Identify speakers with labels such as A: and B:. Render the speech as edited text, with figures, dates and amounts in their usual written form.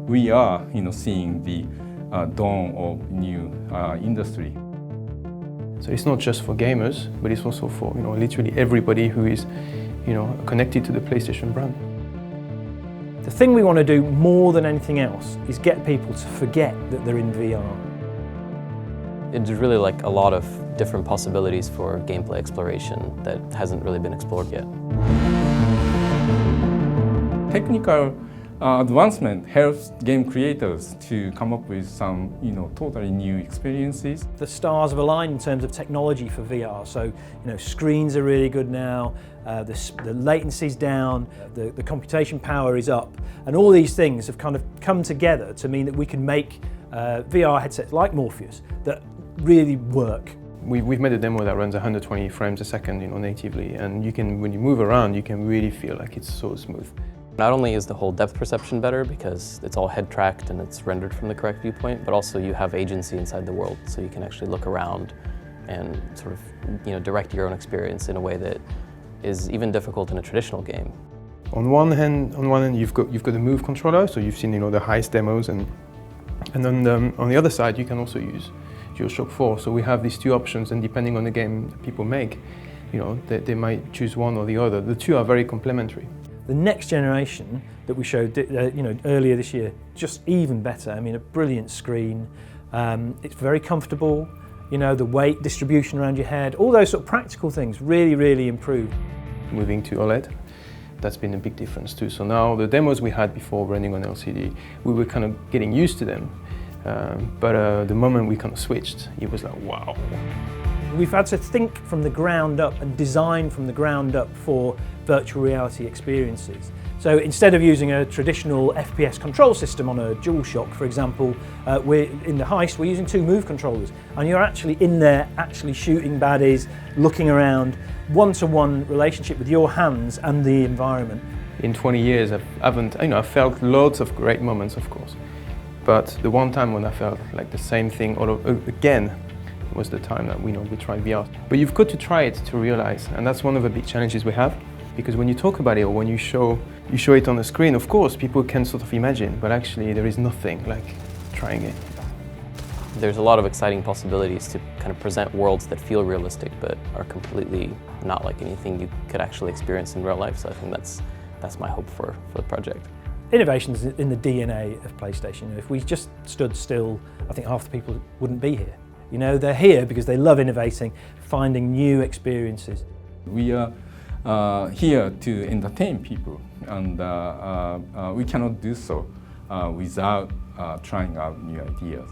A: we are, seeing the dawn of new industry.
B: So it's not just for gamers, but it's also for literally everybody who is connected to the PlayStation brand.
C: The thing we want to do more than anything else is get people to forget that they're in VR.
D: It's really like a lot of different possibilities for gameplay exploration that hasn't really been explored yet.
A: Technical advancement helps game creators to come up with some, totally new experiences.
C: The stars have aligned in terms of technology for VR. So, screens are really good now, the latency's down, the computation power is up, and all these things have kind of come together to mean that we can make VR headsets like Morpheus that really work.
B: We've made a demo that runs 120 frames a second, natively, and when you move around, you can really feel like it's so smooth.
D: Not only is the whole depth perception better because it's all head tracked and it's rendered from the correct viewpoint, but also you have agency inside the world, so you can actually look around and sort of direct your own experience in a way that is even difficult in a traditional game. On one hand, you've got the Move controller, so you've seen the highest demos, and then on the other side you can also use DualShock 4. So we have these two options, and depending on the game that people make, they might choose one or the other. The two are very complementary.
C: The next generation that we showed earlier this year, just even better. I mean, a brilliant screen. It's very comfortable. The weight distribution around your head, all those sort of practical things really, really improved.
B: Moving to OLED, that's been a big difference too. So now the demos we had before running on LCD, we were kind of getting used to them. But the moment we kind of switched, it was like, wow.
C: We've had to think from the ground up and design from the ground up for virtual reality experiences. So instead of using a traditional FPS control system on a DualShock, for example, in the Heist, we're using two Move controllers, and you're actually in there, actually shooting baddies, looking around, one-to-one relationship with your hands and the environment.
B: In 20 years, I've felt loads of great moments, of course, but the one time when I felt like the same thing again was the time that we tried VR. But you've got to try it to realize, and that's one of the big challenges we have, because when you talk about it or when you show it on the screen, of course people can sort of imagine, but actually there is nothing like trying it.
D: There's a lot of exciting possibilities to kind of present worlds that feel realistic but are completely not like anything you could actually experience in real life, so I think that's my hope for the project.
C: Innovation's in the DNA of PlayStation. If we just stood still, I think half the people wouldn't be here. They're here because they love innovating, finding new experiences.
A: We are here to entertain people, and we cannot do so without trying out new ideas.